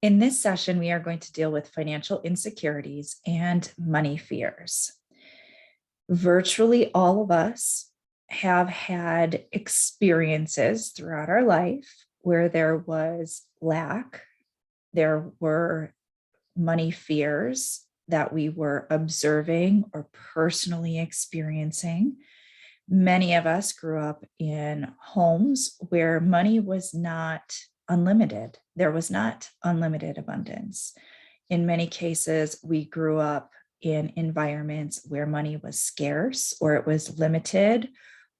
In this session, we are going to deal with financial insecurities and money fears. Virtually all of us have had experiences throughout our life where there was lack, there were money fears that we were observing or personally experiencing. Many of us grew up in homes where money was not unlimited. There was not unlimited abundance. In many cases, we grew up in environments where money was scarce or it was limited,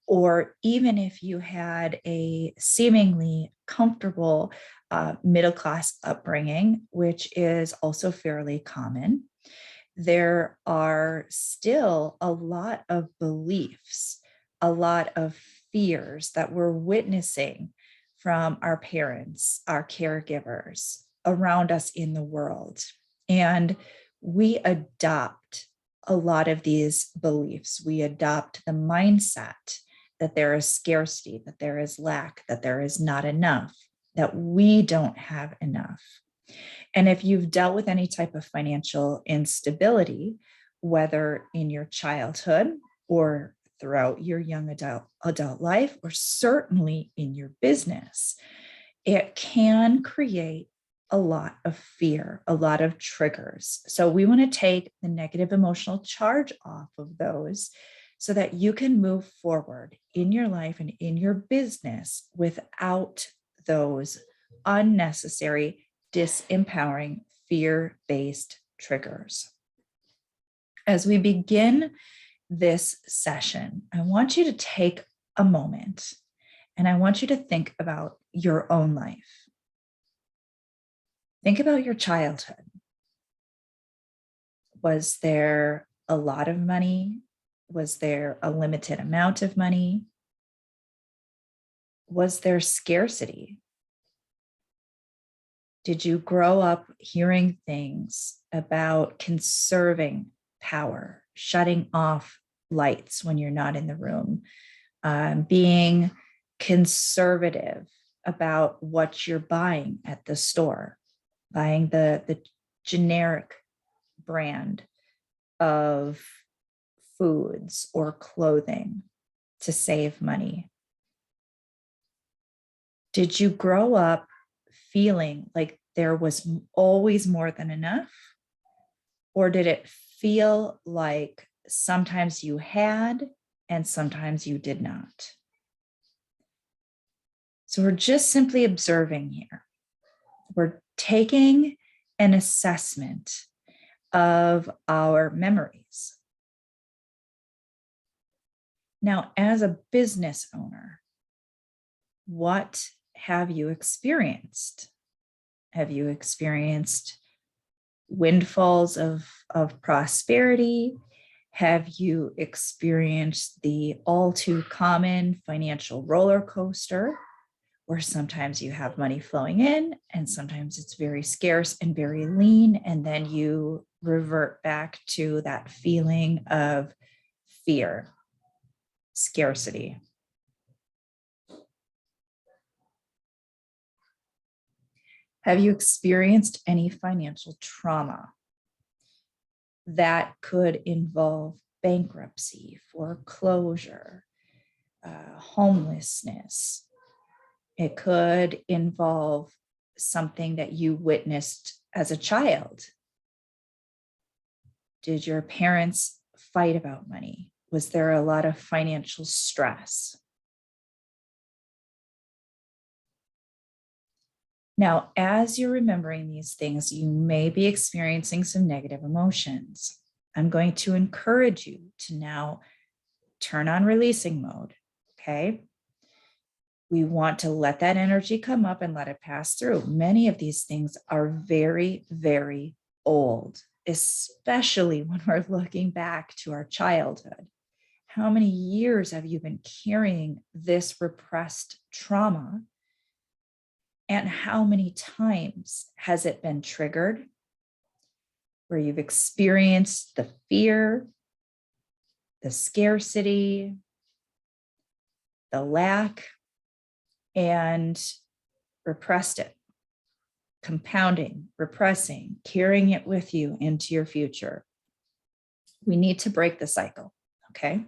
or even if you had a seemingly comfortable middle-class upbringing, which is also fairly common, there are still a lot of beliefs, a lot of fears that we're witnessing from our parents, our caregivers around us in the world. And we adopt a lot of these beliefs. We adopt the mindset that there is scarcity, that there is lack, that there is not enough, that we don't have enough. And if you've dealt with any type of financial instability, whether in your childhood or throughout your young adult life, or certainly in your business, it can create a lot of fear, a lot of triggers. So we want to take the negative emotional charge off of those so that you can move forward in your life and in your business without those unnecessary, disempowering, fear-based triggers. As we begin this session, I want you to take a moment and I want you to think about your own life. Think about your childhood. Was there a lot of money? Was there a limited amount of money? Was there scarcity? Did you grow up hearing things about conserving power, shutting off lights when you're not in the room, being conservative about what you're buying at the store, buying the generic brand of foods or clothing to save money? Did you grow up feeling like there was always more than enough? Or did it feel like sometimes you had and sometimes you did not? So we're just simply observing here. We're taking an assessment of our memories. Now, as a business owner, what have you experienced? Have you experienced windfalls of prosperity? Have you experienced the all too common financial roller coaster, where sometimes you have money flowing in and sometimes it's very scarce and very lean, and then you revert back to that feeling of fear, scarcity? Have you experienced any financial trauma that could involve bankruptcy, foreclosure, homelessness? It could involve something that you witnessed as a child. Did your parents fight about money? Was there a lot of financial stress? Now, as you're remembering these things, you may be experiencing some negative emotions. I'm going to encourage you to now turn on releasing mode, okay? We want to let that energy come up and let it pass through. Many of these things are very, very old, especially when we're looking back to our childhood. How many years have you been carrying this repressed trauma? And how many times has it been triggered where you've experienced the fear, the scarcity, the lack, and repressed it? compounding, repressing, carrying it with you into your future. We need to break the cycle, okay?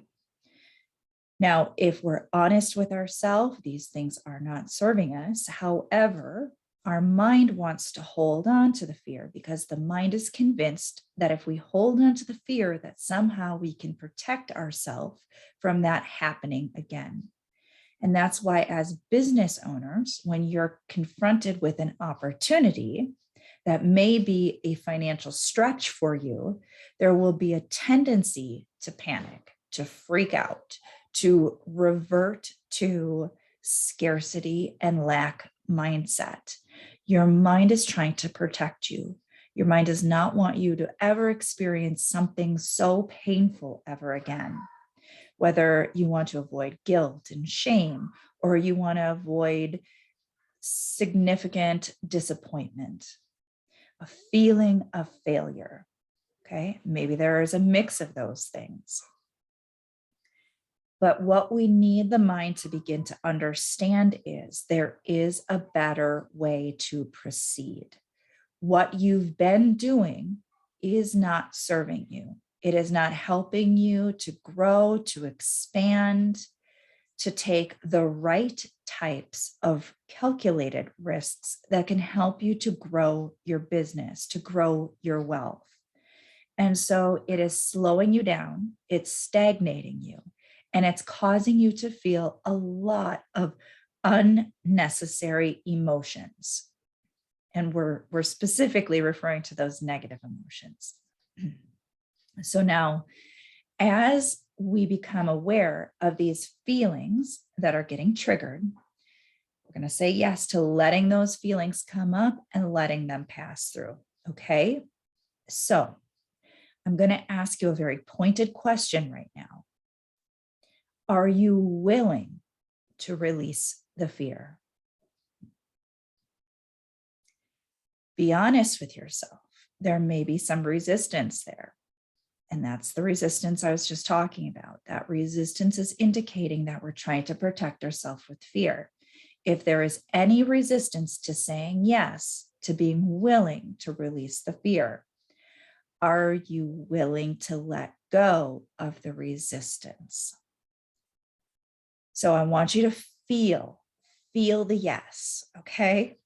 Now, if we're honest with ourselves, these things are not serving us. However, our mind wants to hold on to the fear because the mind is convinced that if we hold on to the fear, that somehow we can protect ourselves from that happening again. And that's why, as business owners, when you're confronted with an opportunity that may be a financial stretch for you, there will be a tendency to panic, to freak out, to revert to scarcity and lack mindset. Your mind is trying to protect you. Your mind does not want you to ever experience something so painful ever again. Whether you want to avoid guilt and shame, or you want to avoid significant disappointment, a feeling of failure. Okay, maybe there is a mix of those things. But what we need the mind to begin to understand is there is a better way to proceed. What you've been doing is not serving you. It is not helping you to grow, to expand, to take the right types of calculated risks that can help you to grow your business, to grow your wealth. And so it is slowing you down, it's stagnating you, and it's causing you to feel a lot of unnecessary emotions. And we're specifically referring to those negative emotions. So now, as we become aware of these feelings that are getting triggered, we're going to say yes to letting those feelings come up and letting them pass through. Okay. So I'm going to ask you a very pointed question right now. Are you willing to release the fear? Be honest with yourself. There may be some resistance there. And that's the resistance I was just talking about. That resistance is indicating that we're trying to protect ourselves with fear. If there is any resistance to saying yes, to being willing to release the fear, are you willing to let go of the resistance? So I want you to feel the yes, okay?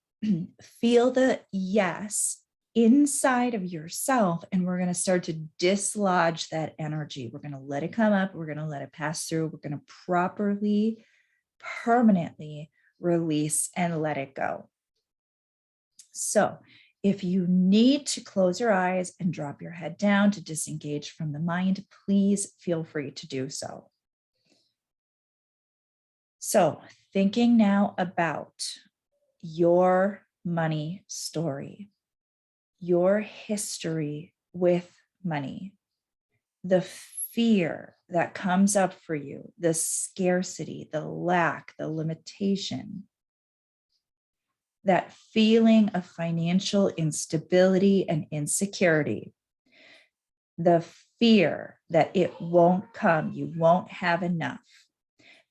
Feel the yes inside of yourself, and we're going to start to dislodge that energy. We're going to let it come up. We're going to let it pass through. We're going to properly, permanently release and let it go. So if you need to close your eyes and drop your head down to disengage from the mind, please feel free to do so. So thinking now about your money story, your history with money, the fear that comes up for you, the scarcity, the lack, the limitation, that feeling of financial instability and insecurity, the fear that it won't come, you won't have enough,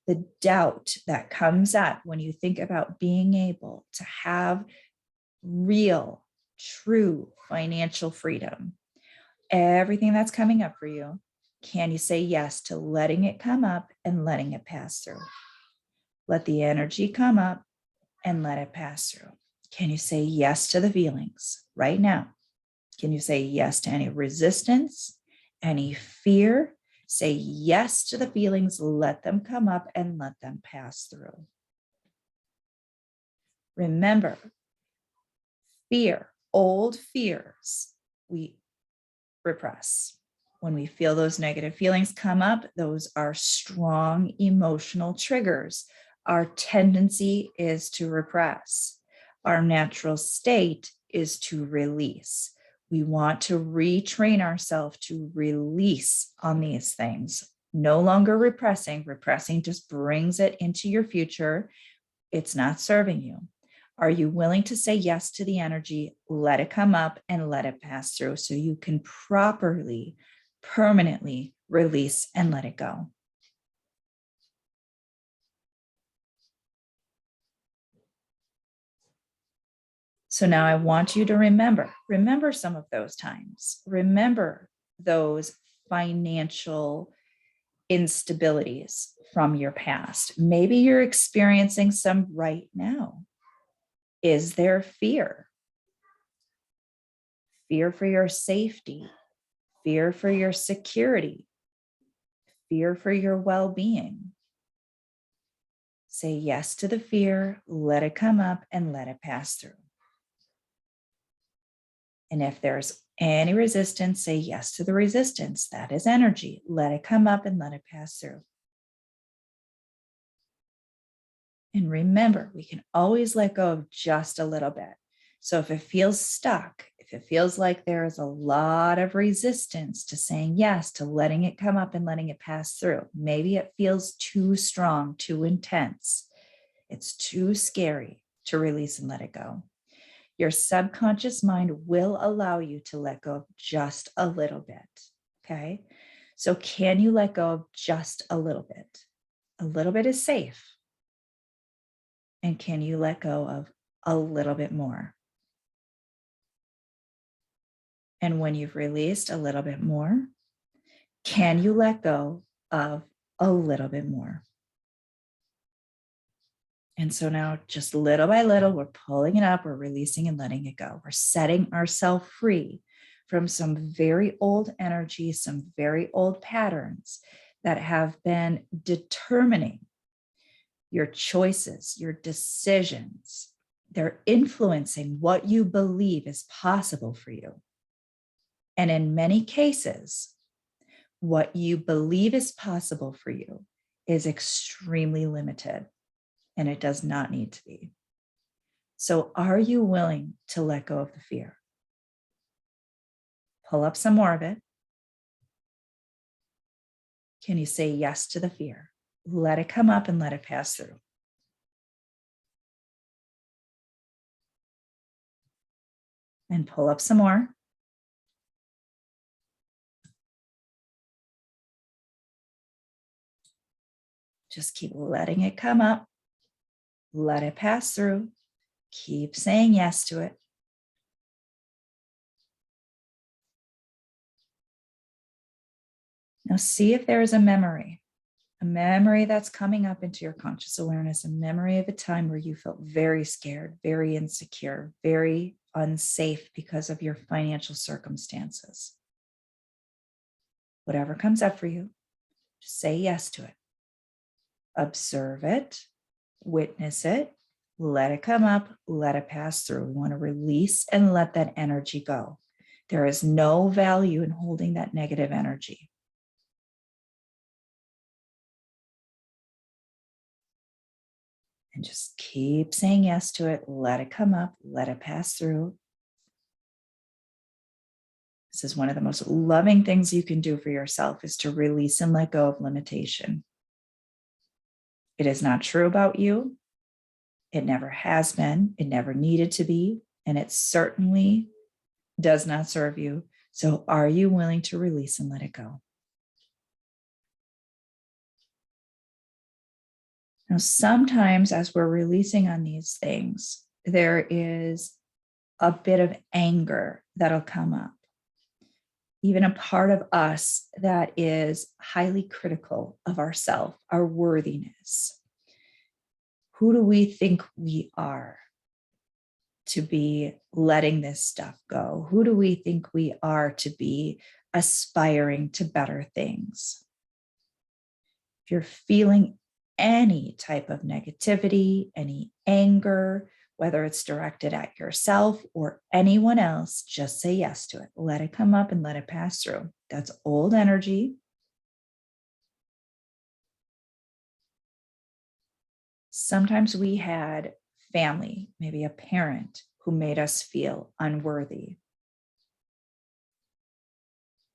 the doubt that comes up when you think about being able to have real, true financial freedom, everything that's coming up for you, can you say yes to letting it come up and letting it pass through? Let the energy come up and let it pass through. Can you say yes to the feelings right now? Can you say yes to any resistance, any fear? Say yes to the feelings, let them come up and let them pass through. Remember, fear, old fears, we repress. When we feel those negative feelings come up, those are strong emotional triggers. Our tendency is to repress. Our natural state is to release. We want to retrain ourselves to release on these things. No longer repressing. Repressing just brings it into your future. It's not serving you. Are you willing to say yes to the energy, let it come up and let it pass through so you can properly, permanently release and let it go? So now I want you to remember some of those times. Remember those financial instabilities from your past. Maybe you're experiencing some right now. Is there fear? Fear for your safety, fear for your security, fear for your well-being. Say yes to the fear, let it come up and let it pass through. And if there's any resistance, say yes to the resistance. That is energy. Let it come up and let it pass through. And remember, we can always let go of just a little bit. So if it feels stuck, if it feels like there is a lot of resistance to saying yes, to letting it come up and letting it pass through, maybe it feels too strong, too intense. It's too scary to release and let it go. Your subconscious mind will allow you to let go of just a little bit. Okay. So can you let go of just a little bit? A little bit is safe. And can you let go of a little bit more? And when you've released a little bit more, can you let go of a little bit more? And so now just little by little, we're pulling it up, we're releasing and letting it go. We're setting ourselves free from some very old energy, some very old patterns that have been determining your choices, your decisions. They're influencing what you believe is possible for you. And in many cases, what you believe is possible for you is extremely limited, and it does not need to be. So are you willing to let go of the fear? Pull up some more of it. Can you say yes to the fear? Let it come up and let it pass through. And pull up some more. Just keep letting it come up. Let it pass through. Keep saying yes to it. Now see if there is a memory that's coming up into your conscious awareness, a memory of a time where you felt very scared, very insecure, very unsafe because of your financial circumstances. Whatever comes up for you, just say yes to it. Observe it, witness it, let it come up, let it pass through. We want to release and let that energy go. There is no value in holding that negative energy. And just keep saying yes to it. Let it come up, let it pass through. This is one of the most loving things you can do for yourself, is to release and let go of limitation. It is not true about you. It never has been. It never needed to be. And it certainly does not serve you. So are you willing to release and let it go? Now, sometimes as we're releasing on these things, there is a bit of anger that'll come up. Even a part of us that is highly critical of ourselves, our worthiness. Who do we think we are to be letting this stuff go? Who do we think we are to be aspiring to better things? If you're feeling any type of negativity, any anger, whether it's directed at yourself or anyone else, just say yes to it. Let it come up and let it pass through. That's old energy. Sometimes we had family, maybe a parent who made us feel unworthy.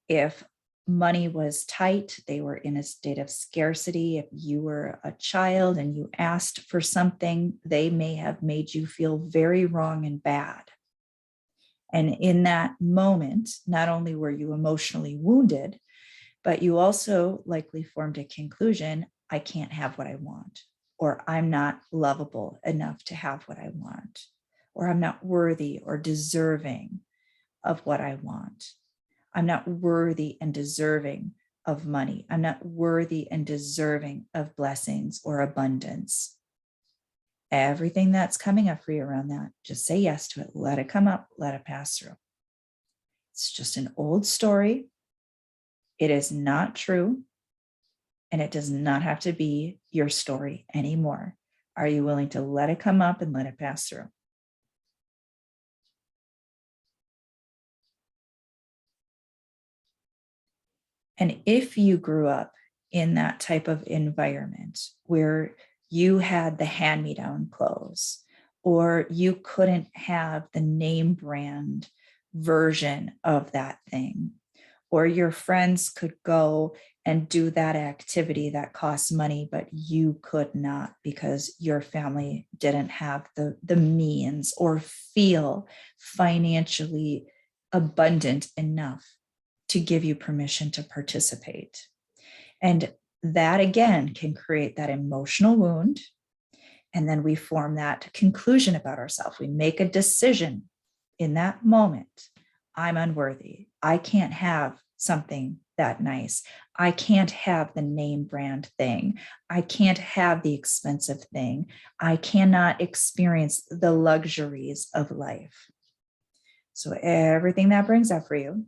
If money was tight, they were in a state of scarcity. If you were a child and you asked for something, they may have made you feel very wrong and bad. And in that moment, not only were you emotionally wounded, but you also likely formed a conclusion: I can't have what I want, or I'm not lovable enough to have what I want, or I'm not worthy or deserving of what I want. I'm not worthy and deserving of money. I'm not worthy and deserving of blessings or abundance. Everything that's coming up for you around that, just say yes to it. Let it come up, let it pass through. It's just an old story. It is not true. And it does not have to be your story anymore. Are you willing to let it come up and let it pass through? And if you grew up in that type of environment where you had the hand-me-down clothes, or you couldn't have the name brand version of that thing, or your friends could go and do that activity that costs money, but you could not because your family didn't have the means or feel financially abundant enough to give you permission to participate. And that again can create that emotional wound. And then we form that conclusion about ourselves. We make a decision in that moment. I'm unworthy. I can't have something that nice. I can't have the name brand thing. I can't have the expensive thing. I cannot experience the luxuries of life. So everything that brings up for you,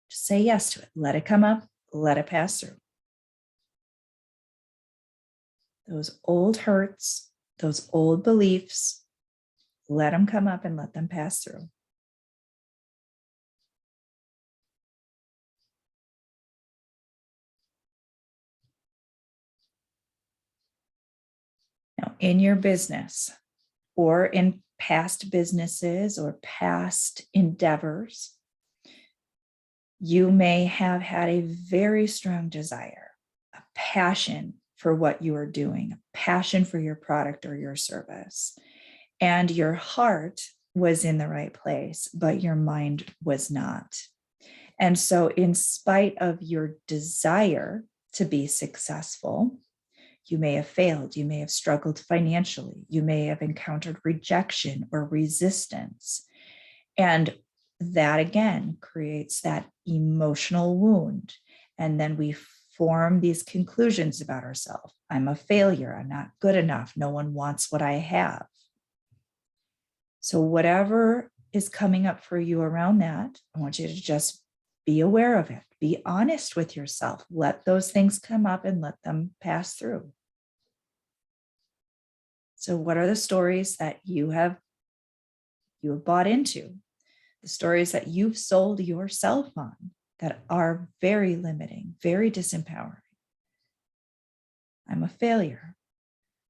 just say yes to it. Let it come up. Let it pass through. Those old hurts, those old beliefs, let them come up and let them pass through. Now, in your business or in past businesses or past endeavors, you may have had a very strong desire, a passion for what you are doing, a passion for your product or your service. And your heart was in the right place, but your mind was not. And so, in spite of your desire to be successful, you may have failed. You may have struggled financially. You may have encountered rejection or resistance. And that again creates that emotional wound. And then we form these conclusions about ourselves. I'm a failure. I'm not good enough. No one wants what I have. So whatever is coming up for you around that, I want you to just be aware of it. Be honest with yourself. Let those things come up and let them pass through. So what are the stories that you have bought into? The stories that you've sold yourself on that are very limiting, very disempowering. I'm a failure.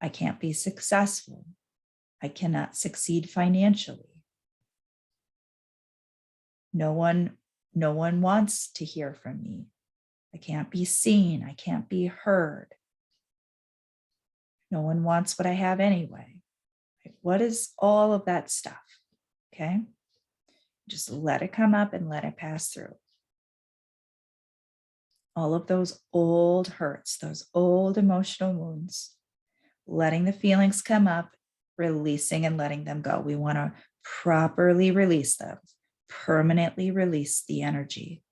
I can't be successful. I cannot succeed financially. No one wants to hear from me. I can't be seen. I can't be heard. No one wants what I have anyway. What is all of that stuff? Okay. Just let it come up and let it pass through. All of those old hurts, those old emotional wounds, letting the feelings come up, releasing and letting them go. We want to properly release them, permanently release the energy.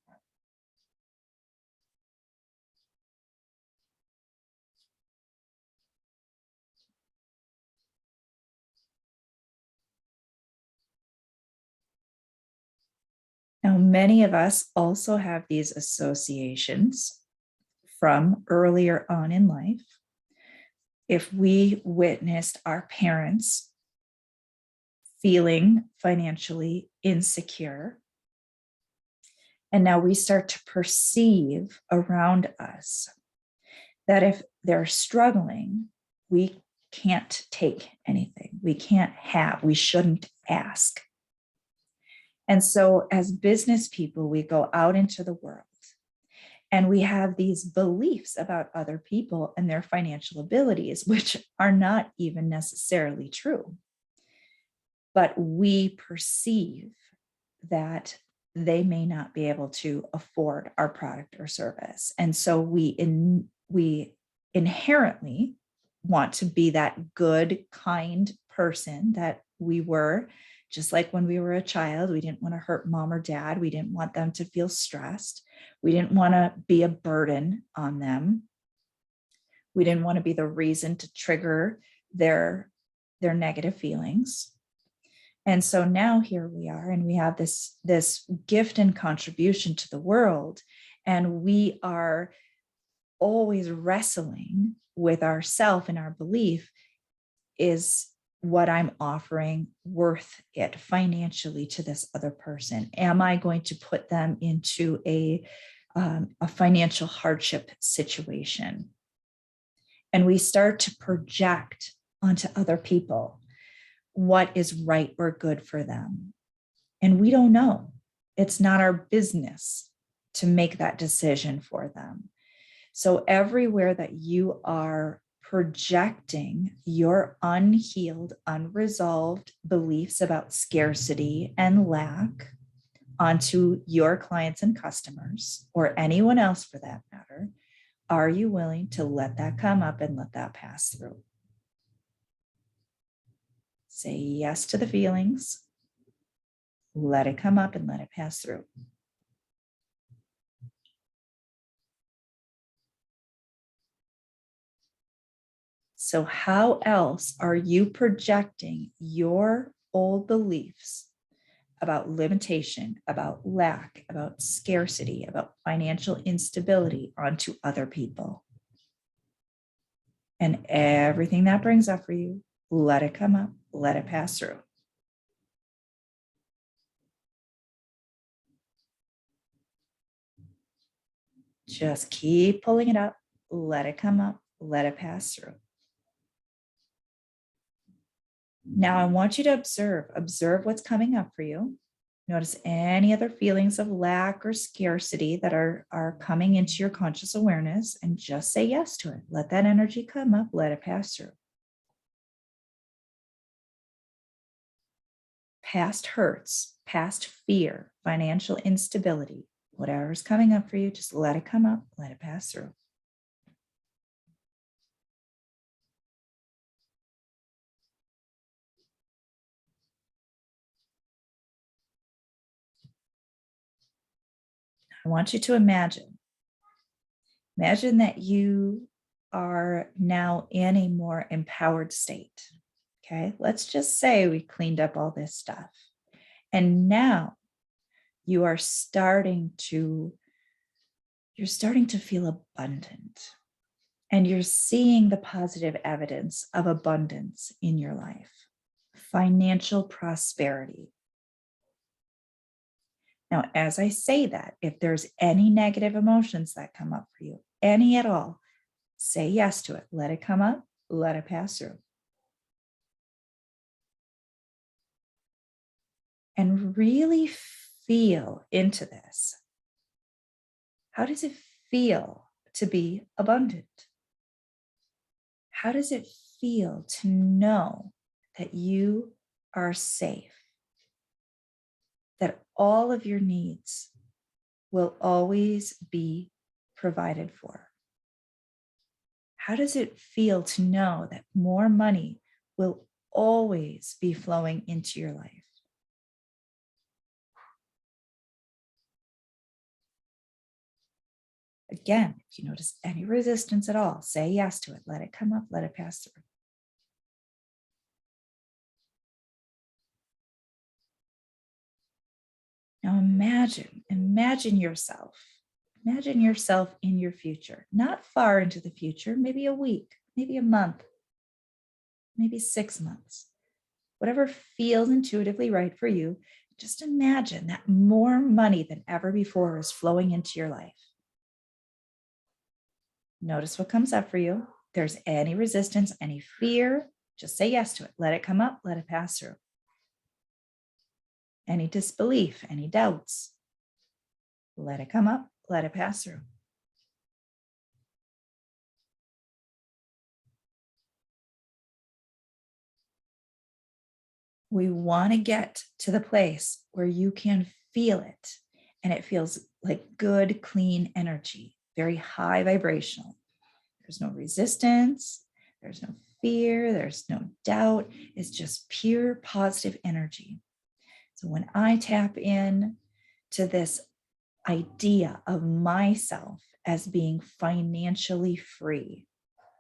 Now, many of us also have these associations from earlier on in life. If we witnessed our parents feeling financially insecure, and now we start to perceive around us that if they're struggling, we can't take anything. We can't have, we shouldn't ask. And so as business people, we go out into the world and we have these beliefs about other people and their financial abilities, which are not even necessarily true. But we perceive that they may not be able to afford our product or service. And so we inherently want to be that good, kind person that We were, just like when we were a child, we didn't want to hurt mom or dad. We didn't want them to feel stressed. We didn't want to be a burden on them. We didn't want to be the reason to trigger their negative feelings. And so now here we are, and we have this gift and contribution to the world. And we are always wrestling with ourself and our belief, is what I'm offering worth it financially to this other person? Am I going to put them into a financial hardship situation? And we start to project onto other people what is right or good for them. And we don't know. It's not our business to make that decision for them. So everywhere that you are projecting your unhealed, unresolved beliefs about scarcity and lack onto your clients and customers, or anyone else for that matter, are you willing to let that come up and let that pass through? Say yes to the feelings, let it come up and let it pass through. So how else are you projecting your old beliefs about limitation, about lack, about scarcity, about financial instability onto other people? And everything that brings up for you, let it come up, let it pass through. Just keep pulling it up, let it come up, let it pass through. Now I want you to observe what's coming up for you. Notice any other feelings of lack or scarcity that are coming into your conscious awareness, and just say yes to it. Let that energy come up, let it pass through. Past hurts, past fear, financial instability, whatever's coming up for you, just let it come up, let it pass through. I want you to imagine that you are now in a more empowered state. Okay, let's just say we cleaned up all this stuff. And now you are starting to feel abundant. And you're seeing the positive evidence of abundance in your life, financial prosperity. Now, as I say that, if there's any negative emotions that come up for you, any at all, say yes to it. Let it come up, let it pass through. And really feel into this. How does it feel to be abundant? How does it feel to know that you are safe? That all of your needs will always be provided for? How does it feel to know that more money will always be flowing into your life? Again, if you notice any resistance at all, say yes to it. Let it come up, let it pass through. Now imagine yourself in your future, not far into the future, maybe a week, maybe a month, maybe 6 months, whatever feels intuitively right for you. Just imagine that more money than ever before is flowing into your life. Notice what comes up for you. If there's any resistance, any fear, just say yes to it. Let it come up, let it pass through. Any disbelief, any doubts, let it come up, let it pass through. We want to get to the place where you can feel it, and it feels like good, clean energy, very high vibrational. There's no resistance, there's no fear, there's no doubt. It's just pure positive energy. So when I tap in to this idea of myself as being financially free,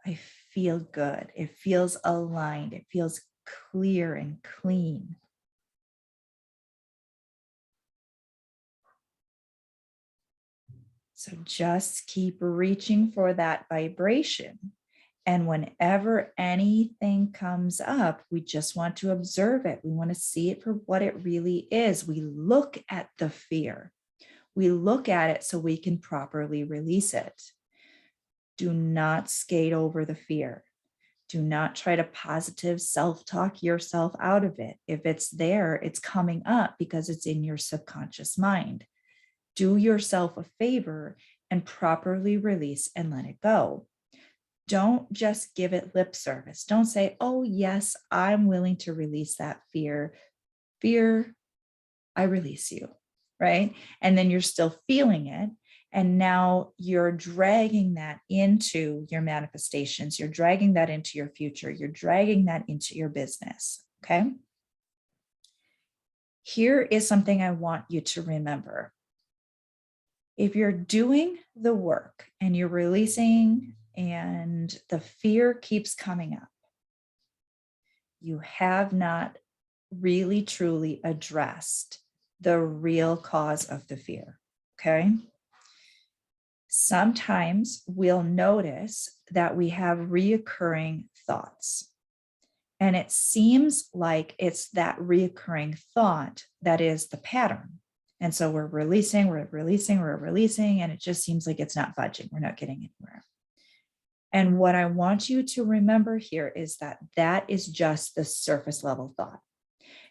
I feel good. It feels aligned. It feels clear and clean. So just keep reaching for that vibration. And whenever anything comes up, we just want to observe it. We want to see it for what it really is. We look at the fear. We look at it so we can properly release it. Do not skate over the fear. Do not try to positive self-talk yourself out of it. If it's there, it's coming up because it's in your subconscious mind. Do yourself a favor and properly release and let it go. Don't just give it lip service. Don't say, oh, yes, I'm willing to release that fear. Fear, I release you, right? And then you're still feeling it. And now you're dragging that into your manifestations. You're dragging that into your future. You're dragging that into your business, okay? Here is something I want you to remember. If you're doing the work and you're releasing and the fear keeps coming up, you have not really truly addressed the real cause of the fear, okay? Sometimes we'll notice that we have reoccurring thoughts. And it seems like it's that reoccurring thought that is the pattern. And so we're releasing, and it just seems like it's not budging. We're not getting anywhere. And what I want you to remember here is that that is just the surface level thought.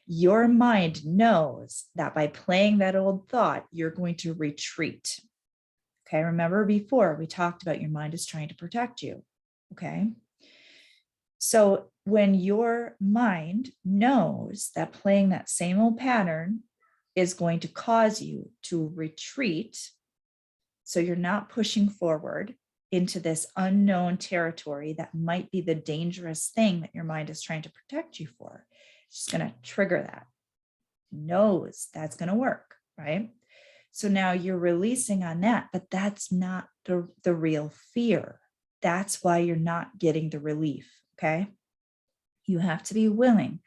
Your mind knows that by playing that old thought, you're going to retreat. Okay, remember before we talked about your mind is trying to protect you. Okay. So when your mind knows that playing that same old pattern is going to cause you to retreat, so you're not pushing forward into this unknown territory that might be the dangerous thing that your mind is trying to protect you for, it's just going to trigger that. Knows that's going to work, right? So now you're releasing on that, but that's not the real fear. That's why you're not getting the relief, okay? You have to be willing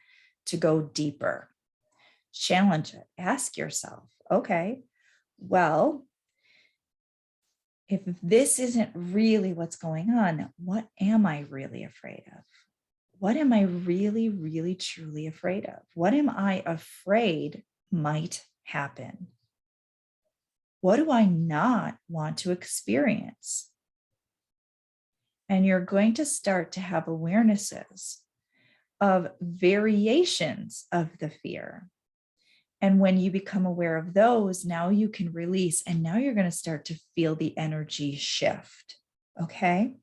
to go deeper. Challenge it. Ask yourself, okay, well, if this isn't really what's going on, what am I really afraid of? What am I really, really, truly afraid of? What am I afraid might happen? What do I not want to experience? And you're going to start to have awarenesses of variations of the fear. And when you become aware of those, now you can release, and now you're going to start to feel the energy shift. Okay.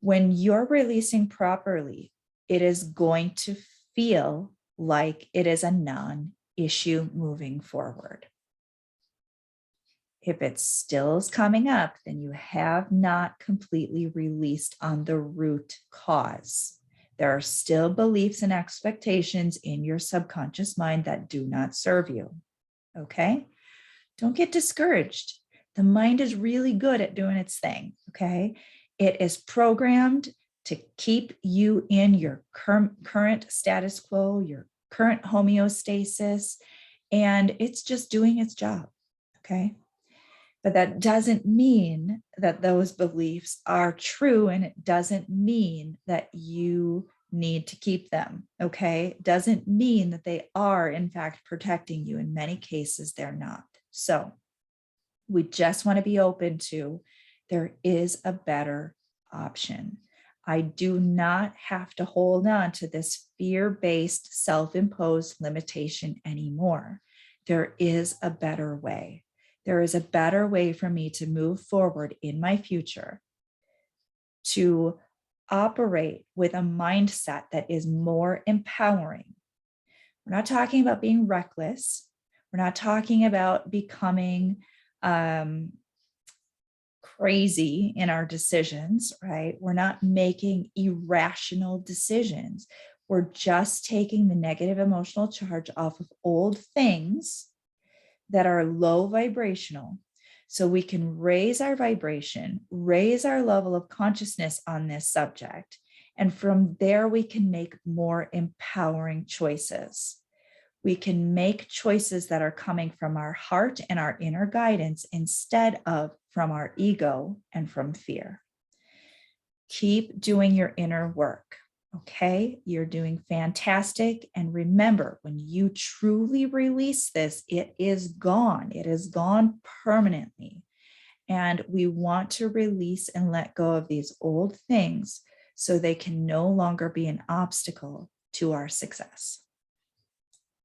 When you're releasing properly, it is going to feel like it is a non-issue moving forward. If it still is coming up, then you have not completely released on the root cause. There are still beliefs and expectations in your subconscious mind that do not serve you. Okay? Don't get discouraged. The mind is really good at doing its thing. Okay? It is programmed to keep you in your current status quo, your current homeostasis, and it's just doing its job. Okay? But that doesn't mean that those beliefs are true, and it doesn't mean that you need to keep them, okay? It doesn't mean that they are, in fact, protecting you. In many cases, they're not. So we just want to be open to there is a better option. I do not have to hold on to this fear-based, self-imposed limitation anymore. There is a better way. There is a better way for me to move forward in my future, to operate with a mindset that is more empowering. We're not talking about being reckless. We're not talking about becoming crazy in our decisions, right? We're not making irrational decisions. We're just taking the negative emotional charge off of old things that are low vibrational, so we can raise our vibration, raise our level of consciousness on this subject. And from there, we can make more empowering choices. We can make choices that are coming from our heart and our inner guidance instead of from our ego and from fear. Keep doing your inner work. Okay, you're doing fantastic. And remember, when you truly release this, it is gone. It is gone permanently. And we want to release and let go of these old things so they can no longer be an obstacle to our success.